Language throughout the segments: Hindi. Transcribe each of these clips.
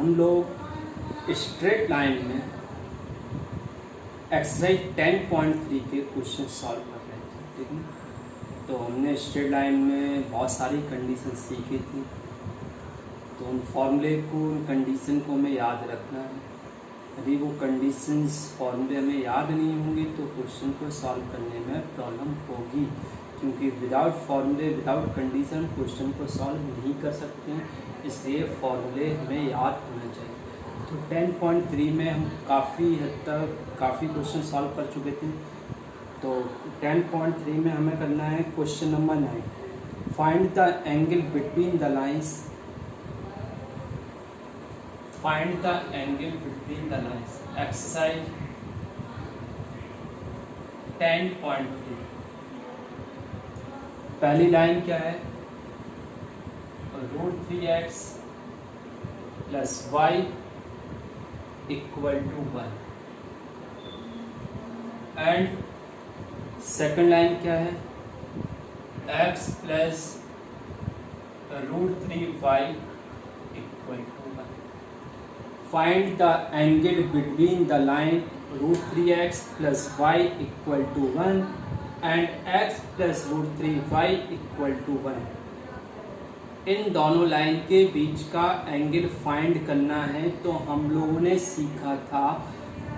हम लोग स्ट्रेट लाइन में एक्सरसाइज 10.3 के क्वेश्चन सॉल्व कर रहे थे, ठीक है। तो हमने स्ट्रेट लाइन में बहुत सारी कंडीशन सीखी थी, तो उन फॉर्मूले को, उन कंडीशन को हमें याद रखना है। यदि वो कंडीशंस फॉर्मूले हमें याद नहीं होंगे तो क्वेश्चन को सॉल्व करने में प्रॉब्लम होगी, क्योंकि विदाउट फॉर्मूले, विदाउट कंडीशन क्वेश्चन को सॉल्व नहीं कर सकते हैं। इसलिए फॉर्मूले हमें याद होना चाहिए। तो 10.3 में हम काफ़ी हद तक काफ़ी क्वेश्चन सॉल्व कर चुके थे। तो 10.3 में हमें करना है question number 9, find the angle between the lines. Find the angle between the lines, exercise 10.3। पहली लाइन क्या है? √3x plus y equal to 1। And second line क्या है? x plus √3y equal to 1। Find the angle between the line √3x plus y equal to 1 and x plus √3y equal to 1। इन दोनों लाइन के बीच का एंगल फाइंड करना है। तो हम लोगों ने सीखा था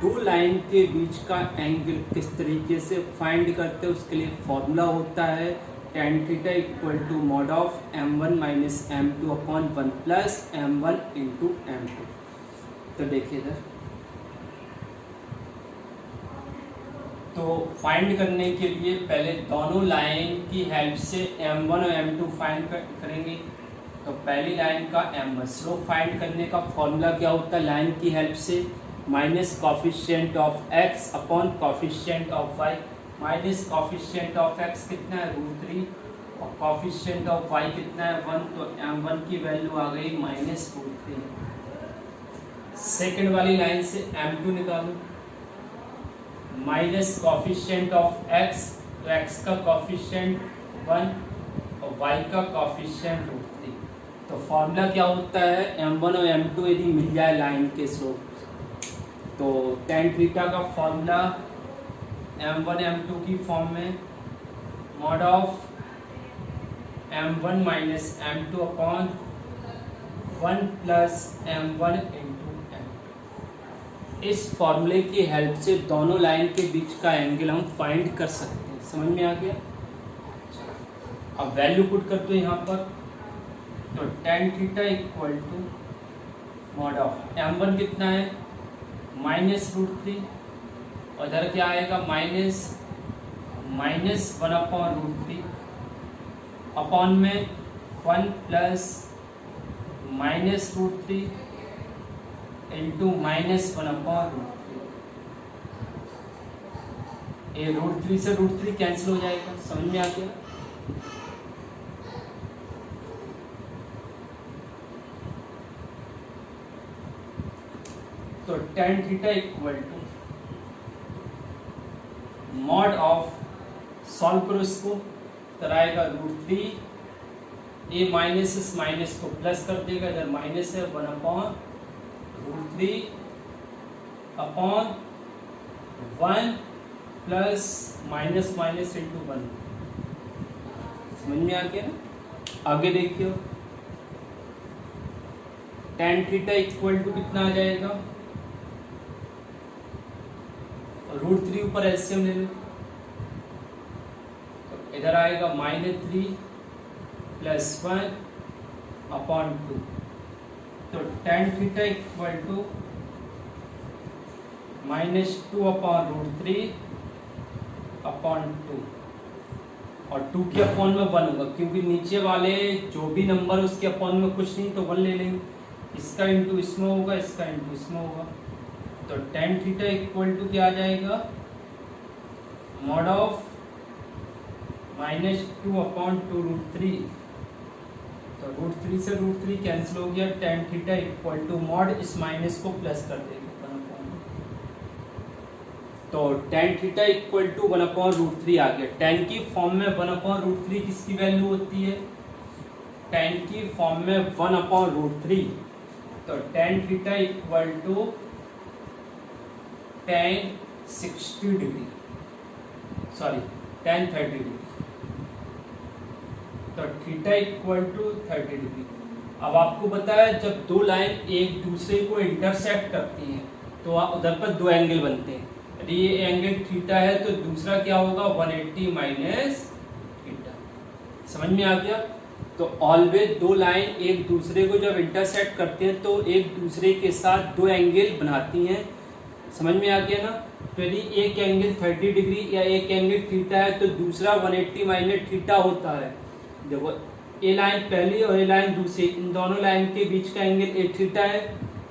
दो लाइन के बीच का एंगल किस तरीके से फाइंड करते हैं। उसके लिए फॉर्मूला होता है tan theta equal to mod of m1 minus m2 upon 1 plus m1 into m2। तो देखिए इधर, तो फाइंड करने के लिए पहले दोनों लाइन की हेल्प से m1 और m2 फाइंड करेंगे। तो पहली लाइन का m1 स्लोप फाइंड करने का फॉर्मूला क्या होता है? लाइन की हेल्प से minus coefficient of x upon coefficient of y। Minus coefficient of x कितना है? √3 और कॉफिशिएंट ऑफ y कितना है? 1। तो m1 की वैल्यू आ गई -√3। सेकेंड वाली लाइन से m2 निकालो, माइनस कॉफिशिएंट ऑफ x, तो x का कॉफिशिएंट 1 और y का कॉफिशिएंट √3। तो फॉर्मूला क्या होता है? m1 और m2 यदि मिल जाए लाइन के स्लोप, तो tan थीटा का फॉर्मूला m1 m2 की फॉर्म में mod of m1 minus m2 upon 1 plus m1 into m2। इस फॉर्मूले की हेल्प से दोनों लाइन के बीच का एंगल हम फाइंड कर सकते हैं। समझ में आ गया? अब वैल्यू पुट करते हैं यहाँ पर। तो tan theta equal to mod of m1 कितना है? -√3 और इधर क्या आएगा? -1 अपॉन √3 अपॉन में 1 प्लस -√3 इंटू -1 अपॉन √3। ये √3 से √3 कैंसिल हो जाएगा। समझ में आ गया? तो tan theta equal to mod of, solve करो इसको, तो आएगा √3, ये माइनस इस माइनस को प्लस कर देगा, इधर माइनस है 1 upon √3 upon 1 plus minus minus into 1। समझ में आ गया ना? आगे देखिए, tan थीटा इक्वल टू कितना आ जाएगा? √3 ऊपर एलसीएम ले लो, तो इधर आएगा -3 प्लस 1 अपॉन 2। तो tan theta equal to -2 upon √3 upon 2, और 2 के अपॉन में 1 होगा, क्योंकि नीचे वाले जो भी नंबर उसके अपॉन में कुछ नहीं, तो 1 ले लेंगे। इसका इंटू इसमें होगा, इसका इंटू इसमें होगा। तो tan थीटा इक्वल टू क्या आ जाएगा? Mod of -2 upon 2 √3। तो √3 से √3 कैंसिल हो गया। tan theta equal to mod इस माइनस को प्लस कर देंगे 1 अपॉन। तो tan theta equal to 1 upon √3 आ गया। tan की फॉर्म में 1 अपॉन √3 किसकी वैल्यू होती है? tan की फॉर्म में 1 अपॉन √3 तो tan theta equal to tan 60 degree, sorry tan 30 degree, तो थीटा इक्वल टू 30 डिग्री। अब आपको पता है जब दो लाइन एक दूसरे को इंटरसेक्ट करती हैं तो उधर पर दो एंगल बनते हैं। यदि ये एंगल थीटा है तो दूसरा क्या होगा 180 माइनस थीटा। समझ में आ गया? तो ऑलवेज दो लाइन एक दूसरे को जब इंटरसेक्ट करते हैं तो एक दूसरे के साथ दो एंगल बनाती हैं। समझ में आ गया ना? तो यदि एक एंगल 30 डिग्री या एक एंगल थीटा है तो दूसरा 180 माइनस थीटा होता है। देखो ए लाइन पहली और ए लाइन दूसरी, इन दोनों लाइन के बीच का एंगल ए थीटा है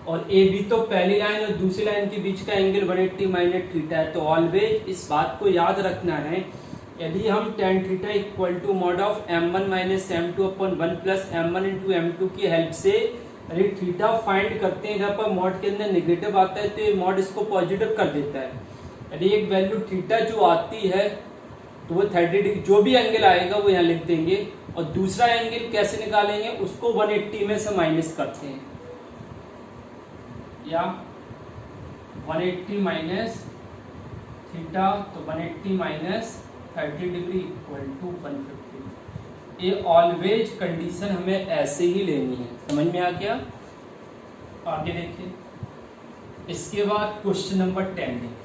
और ए बी तो पहली लाइन और दूसरी लाइन के बीच का एंगल 180 माइनस थीटा है। तो ऑलवेज इस बात को याद रखना है, यदि हम tan theta equal to mod of m1 minus m2 upon 1 plus m1 into m2 की हेल्प से यदि थीटा फाइंड करते हैं, जहाँ पर मॉड के अंदर नेगेटिव आता है तो ये मॉड इसको पॉजिटिव कर देता है। यदि एक वैल्यू थीटा जो आती है तो वो 30 डिग्री, जो भी एंगल आएगा वो यहाँ लिख देंगे और दूसरा एंगल कैसे निकालेंगे उसको 180 में से माइनस करते हैं, या 180 माइनस थीटा तो 180 माइनस 30 डिग्री इक्वल टू 150। ये ऑलवेज कंडीशन हमें ऐसे ही लेनी है। समझ में आ गया? आगे देखिए, इसके बाद क्वेश्चन नंबर 10 देखिए,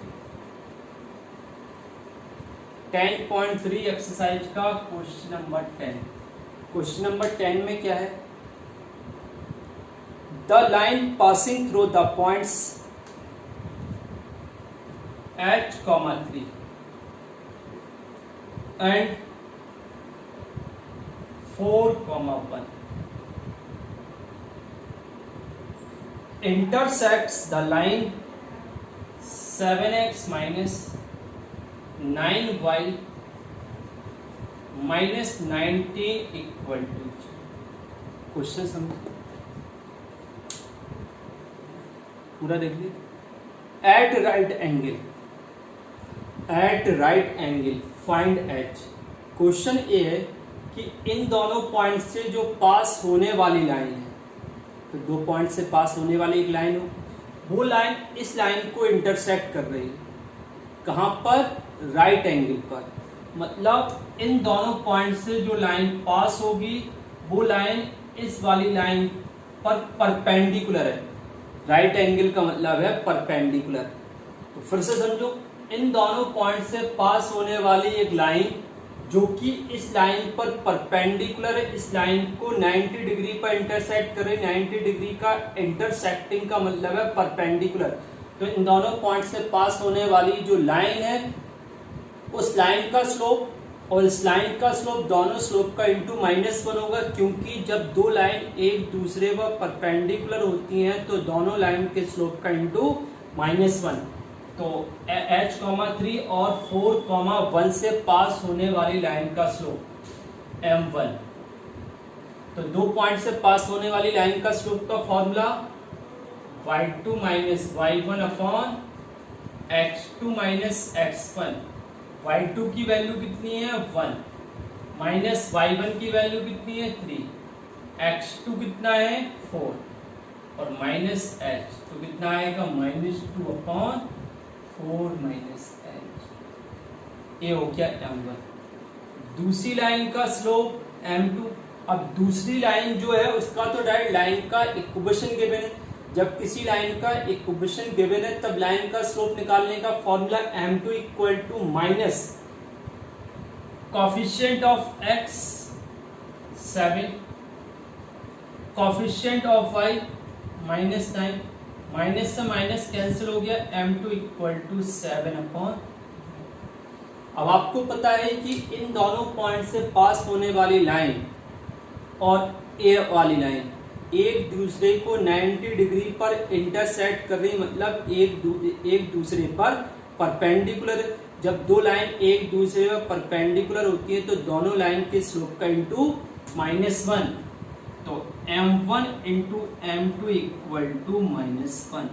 10.3 एक्सरसाइज का क्वेश्चन नंबर 10। क्वेश्चन नंबर 10 में क्या है? The line passing through the points h, 3 and 4, 1 intersects the line 7x minus 9y minus 19 equal to. Question समझ पूरा देखिए। At right angle find h। Question ये है कि इन दोनों पॉइंट से जो पास होने वाली लाइन है, तो दो पॉइंट से पास होने वाली एक लाइन हो, वो लाइन इस लाइन को इंटरसेक्ट कर रही है। कहाँ पर? राइट एंगल पर। मतलब इन दोनों पॉइंट से जो लाइन पास होगी वो लाइन इस वाली लाइन पर परपेंडिकुलर है। राइट एंगल का मतलब है परपेंडिकुलर। तो फिर से समझो, इन दोनों पॉइंट से पास होने वाली एक लाइन जो कि इस लाइन पर परपेंडिकुलर है, इस लाइन को 90 डिग्री पर इंटरसेक्ट करे। 90 डिग्री का इंटरसेक्टिंग का मतलब है परपेंडिकुलर। तो इन दोनों पॉइंट से पास होने वाली जो लाइन है उस लाइन का स्लोप और इस लाइन का स्लोप, दोनों स्लोप का इंटू -1 होगा, क्योंकि जब दो लाइन एक दूसरे पर परपेंडिकुलर होती हैं तो दोनों लाइन के स्लोप का इंटू -1। तो h, 3 और 4, 1 से पास होने वाली लाइन का स्लोप m1। तो दो पॉइंट से पास होने वाली लाइन का स्लोप का formula y2 minus y1 upon x2 minus x1। y2 की वैल्यू कितनी है 1, माइनस y1 की वैल्यू कितनी है 3, x2 कितना है 4 और माइनस h तो कितना आएगा -2 अपॉन 4 माइनस h। ये हो गया m1। दूसरी लाइन का स्लोप m2। अब दूसरी लाइन जो है उसका तो डायरेक्ट लाइन का इक्वेशन गिवन है। जब किसी लाइन का इक्वेशन गिवन है तब लाइन का स्लोप निकालने का formula m2 equal to minus coefficient of x 7, coefficient of y -9, minus से माइनस कैंसिल हो गया, m2 इक्वल टू 7 अपॉन। अब आपको पता है कि इन दोनों पॉइंट से पास होने वाली लाइन और ए वाली लाइन एक दूसरे को 90 डिग्री पर इंटरसेक्ट कर रही, मतलब एक दूसरे पर परपेंडिकुलर। जब दो लाइन एक दूसरे पर परपेंडिकुलर होती है तो दोनों लाइन के स्लोप का इंटू -1। तो m1 into m2 equal to -1।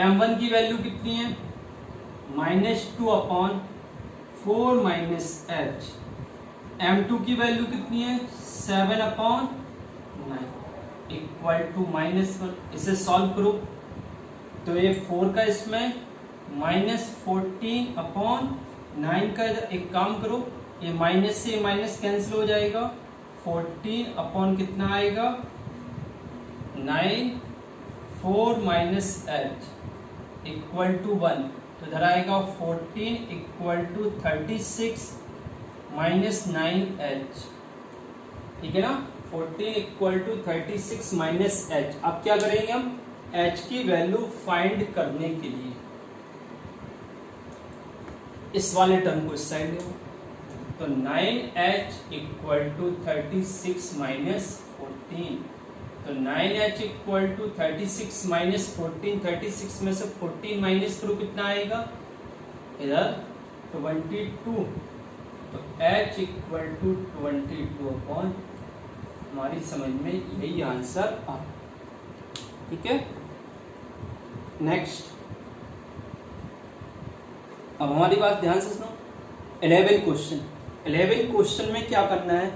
m1 की वैल्यू कितनी है -2 अपॉन 4 माइनस h। m2 की वैल्यू कितनी है 7 अपॉन 9। इक्वल टू -1, इसे सॉल्व करो तो ये 4 का इसमें -14/9 का, इधर एक काम करो, ये माइनस से माइनस कैंसिल हो जाएगा, 14 अपॉन कितना आएगा 9, 4 -h इक्वल टू 1, तो इधर आएगा 14 इक्वल टू 36 -9h, ठीक है ना। 14 इक्वल टू 36 -h। अब क्या करेंगे हम h की वैल्यू फाइंड करने के लिए इस वाले टर्म को इस साइड ले, तो 9h इक्वल टू 36 -14, तो 9h इक्वल टू 36 -14, 36 में से 14 माइनस करो कितना आएगा इधर 22, तो h इक्वल टू 22 अपॉन, हमारी समझ में यही आंसर आ, ठीक है। नेक्स्ट, अब हमारी बात ध्यान से सुनो। 11 क्वेश्चन में क्या करना है,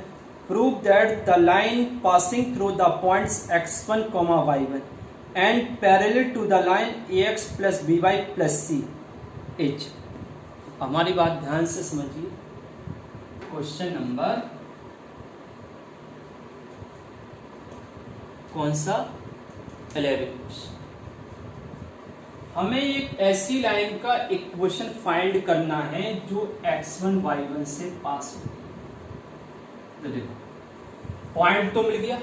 prove that the line passing through the points x1, y1 and parallel to the line ax plus by plus c h। हमारी बात ध्यान से समझिए। क्वेश्चन नंबर कौन सा 11 क्वेश्चन, हमें एक ऐसी लाइन का इक्वेशन फाइंड करना है जो x1 y1 से पास हो। तो देखो पॉइंट तो मिल गया,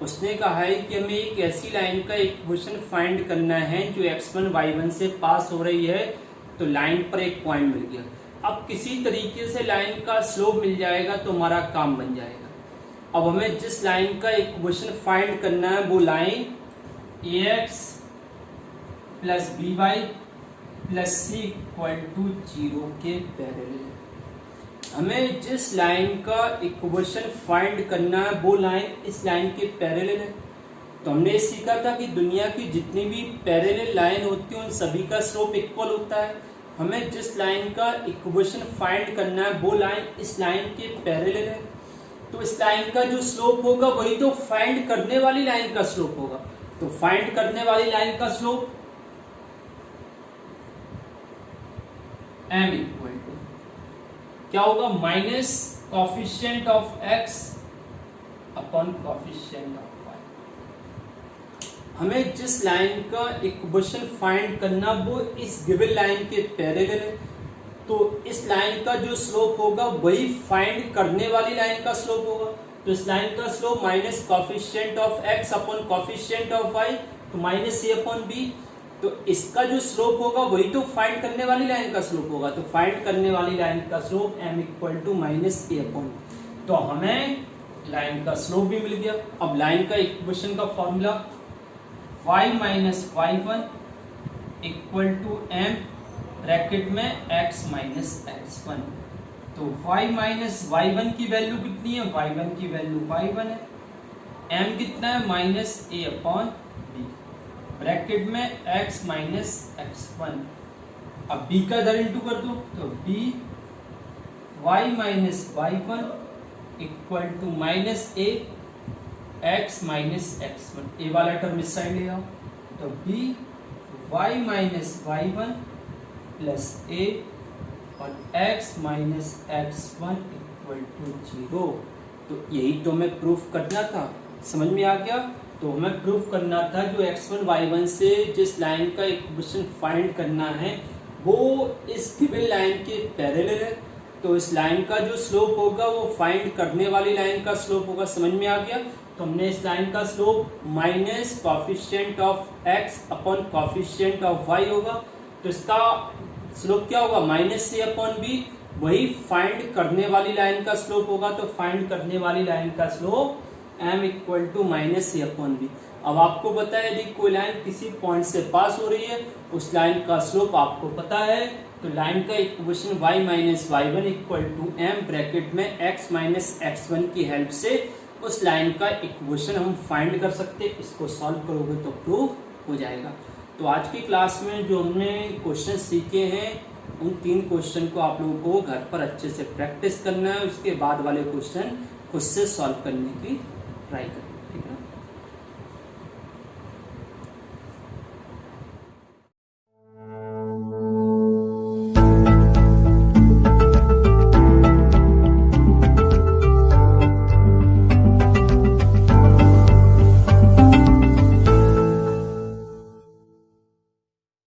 उसने कहा है कि हमें एक ऐसी लाइन का इक्वेशन फाइंड करना है जो x1 y1 से पास हो रही है, तो लाइन पर एक पॉइंट मिल गया। अब किसी तरीके से लाइन का स्लोप मिल जाएगा तो हमारा काम बन जाएगा। अब हमें जिस लाइन का इक्वेशन फाइंड करना है वो line ax plus by plus c equal to 0 के पैरेलल है। हमें जिस लाइन का इक्वेशन फाइंड करना है वो लाइन इस लाइन के पैरेलल है। तो हमने सीखा था कि दुनिया की जितनी भी पैरेलल लाइन होती है उन सभी का स्लोप इक्वल होता है। हमें जिस लाइन का इक्वेशन फाइंड करना है वो लाइन इस लाइन के पैरेलल है, तो इस लाइन का जो स्लोप होगा वही तो फाइंड करने वाली लाइन का स्लोप होगा। तो फाइंड करने वाली लाइन का स्लोप m इक्वल टू क्या होगा, minus coefficient of x upon coefficient of y। हमें जिस लाइन का इक्वेशन फाइंड करना वो इस गिवन लाइन के पैरेलल है, तो इस लाइन का जो स्लोप होगा वही फाइंड करने वाली लाइन का स्लोप होगा। तो इस लाइन का slope minus coefficient of x upon coefficient of y, तो माइनस a अपॉन b। तो इसका जो स्लोप होगा वही तो फाइंड करने वाली लाइन का स्लोप होगा। तो फाइंड करने वाली लाइन का slope m equal to minus a upon, तो हमें लाइन का स्लोप भी मिल गया। अब लाइन का इक्वेशन का formula y minus y1 equal to m bracket में x माइनस x1। तो y माइनस y1 की वैल्यू कितनी है, y1 की वैल्यू y1 है, m कितना है minus a upon b, bracket में x माइनस x1। अब b का इधर इंटू कर दो, तो b y minus y1 equal to minus a x minus x1, a वाला टर्म इस साइड ले आओ, तो b y minus y1 plus a और x minus x1 equal to 0। तो यही तो हमें प्रूफ करना था, समझ में आ गया। तो हमें प्रूफ करना था जो x1 y1 से जिस लाइन का इक्वेशन फाइंड करना है वो इस गिवन लाइन के पैरेलल है, तो इस लाइन का जो स्लोप होगा वो फाइंड करने वाली लाइन का स्लोप होगा। समझ में आ गया। तो हमने इस लाइन का slope minus coefficient of x upon coefficient of y होगा, तो इसका स्लोप क्या होगा माइनस a अपॉन b, वही फाइंड करने वाली लाइन का स्लोप होगा। तो फाइंड करने वाली लाइन का slope m equal to minus a upon b। अब आपको पता है यदि कोई लाइन किसी पॉइंट से पास हो रही है उस लाइन का स्लोप आपको पता है, तो लाइन का equation y minus y1 equal to m bracket में x माइनस x1 की हेल्प से उस लाइन का इक्वेशन हम फाइंड कर सकते हैं। इसको सॉल्व करोगे तो प्रूफ हो जाएगा। तो आज की क्लास में जो हमने क्वेश्चन सीखे हैं उन 3 क्वेश्चन को आप लोगों को घर पर अच्छे से प्रैक्टिस करना है, उसके बाद वाले क्वेश्चन खुद से सॉल्व करने की ट्राई करना है।